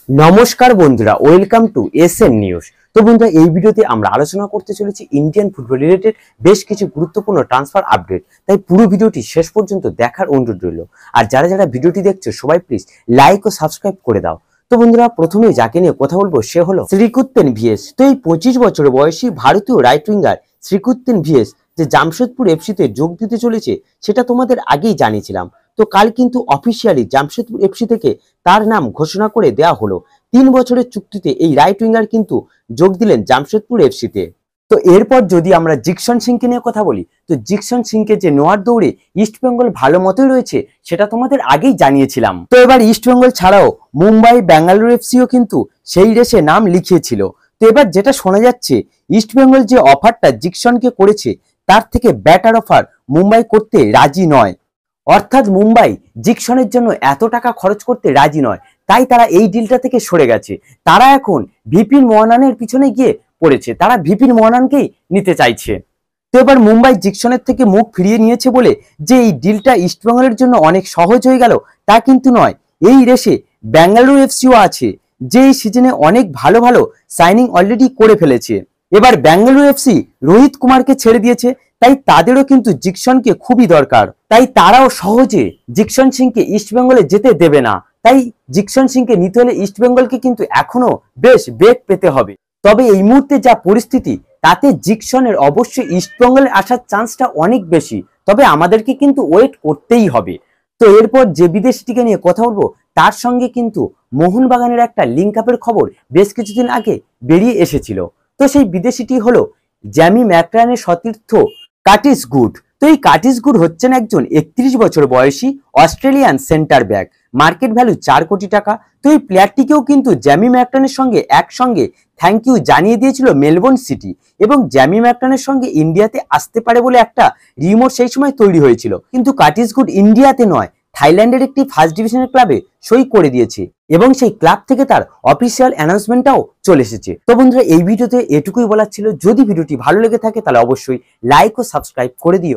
নমস্কার বন্ধুরা, welcome to SN news. তো বন্ধুরা, এই ভিডিওতে আমরা আলোচনা করতে চলেছি ইন্ডিয়ান ফুটবল রিলেটেড বেশ কিছু গুরুত্বপূর্ণ ট্রান্সফার আপডেট। তাই পুরো ভিডিওটি শেষ পর্যন্ত দেখার অনুরোধ রইল। আর যারা যারা ভিডিওটি দেখছো সবাই প্লিজ লাইক ও সাবস্ক্রাইব করে দাও। তো বন্ধুরা, প্রথমে যাকে নিয়ে কথা বলবো সে হলো শ্রীকুত্তেন ভিএস। তো এই 25 বছর বয়সী ভারতীয় রাইট উইঙ্গার শ্রীকুত্তেন ভিএস যে জামশেদপুর এফসিতে যোগ দিতে চলেছে সেটা তোমাদের আগেই জানিয়েছিলাম। তো কাল কিন্তু অফিসিয়ালি জামশেদপুর এফসি থেকে তার নাম ঘোষণা করে দেওয়া হলো। 3 বছরের চুক্তিতে এই রাইট উইঙ্গার কিন্তু যোগ দিলেন জামশেদপুর এফসিতে। তো এরপর যদি আমরা জিকসন সিংকে নিয়ে কথা বলি, তো জিকসন সিংকে যে নোয়ার দৌড়ে ইস্টবেঙ্গল ভালো মতোই রয়েছে সেটা তোমাদের আগেই জানিয়েছিলাম। তো এবার ইস্টবেঙ্গল ছাড়াও মুম্বাই, বেঙ্গালুরু এফসিও কিন্তু সেই রেসে নাম লিখিয়েছিল। তো এবার যেটা শোনা যাচ্ছে, ইস্টবেঙ্গল যে অফারটা জিকসনকে করেছে তার থেকে বেটার অফার মুম্বাই করতে রাজি নয়। অর্থাৎ মুম্বাই জিকসনের জন্য এত টাকা খরচ করতে রাজি নয়, তাই তারা এই ডিলটা থেকে সরে গেছে। তারা এখন ভিপিন মোহনানের পিছনে গিয়ে পড়েছে, তারা ভিপিন মোহনানকেই নিতে চাইছে। তো এবার মুম্বাই জিকসনের থেকে মুখ ফিরিয়ে নিয়েছে বলে যে এই ডিলটা ইস্টবেঙ্গলের জন্য অনেক সহজ হয়ে গেল তা কিন্তু নয়। এই রেসে বেঙ্গালুরু এফসিও আছে, যে এই সিজনে অনেক ভালো ভালো সাইনিং অলরেডি করে ফেলেছে। এবার বেঙ্গালুরু এফসি রোহিত কুমারকে ছেড়ে দিয়েছে, তাই তাদেরও কিন্তু জিকসনকে খুবই দরকার। তাই তারাও সহজে জিকসন সিংকে ইস্টবেঙ্গলে যেতে দেবে না। তাই জিকসন সিংকে নিতে হলে ইস্টবেঙ্গলকে কিন্তু এখনো বেশ বেগ পেতে হবে। তবে এই মুহূর্তে যা পরিস্থিতি তাতে জিকসনের অবশ্যই ইস্টবেঙ্গলে আসার চান্সটা অনেক বেশি। তবে আমাদেরকে কিন্তু ওয়েট করতেই হবে। তো এরপর যে বিদেশিটিকে নিয়ে কথা বলবো তার সঙ্গে কিন্তু মোহনবাগানের একটা লিঙ্ক আপের খবর বেশ কিছুদিন আগে বেরিয়ে এসেছিল। তো সেই বিদেশিটি হলো জ্যামি ম্যাকরানের সতীর্থ কার্টিস গুড। তো এই কার্টিস গুড হচ্ছেন একজন 31 বছর বয়সী Australian centre back, market value 4 কোটি টাকা। তো এই প্লেয়ারটিকেও কিন্তু জ্যামি ম্যাকরানের সঙ্গে একসঙ্গে থ্যাংক ইউ জানিয়ে দিয়েছিল মেলবোর্ন সিটি, এবং জ্যামি ম্যাকরানের সঙ্গে ইন্ডিয়াতে আসতে পারে বলে একটা রিমোট সেই সময় তৈরি হয়েছিল। কিন্তু কার্টিস গুড ইন্ডিয়াতে নয়, থাইল্যান্ডের একটি ফার্স্ট ডিভিশনের ক্লাবে সই করে দিয়েছে, এবং সেই ক্লাব থেকে তার অফিসিয়াল অ্যানাউন্সমেন্টটাও চলে এসেছে। তো বন্ধুরা, এই ভিডিওতে এটুকুই বলার ছিল। যদি ভিডিওটি ভালো লেগে থাকে তাহলে অবশ্যই লাইক ও সাবস্ক্রাইব করে দিও।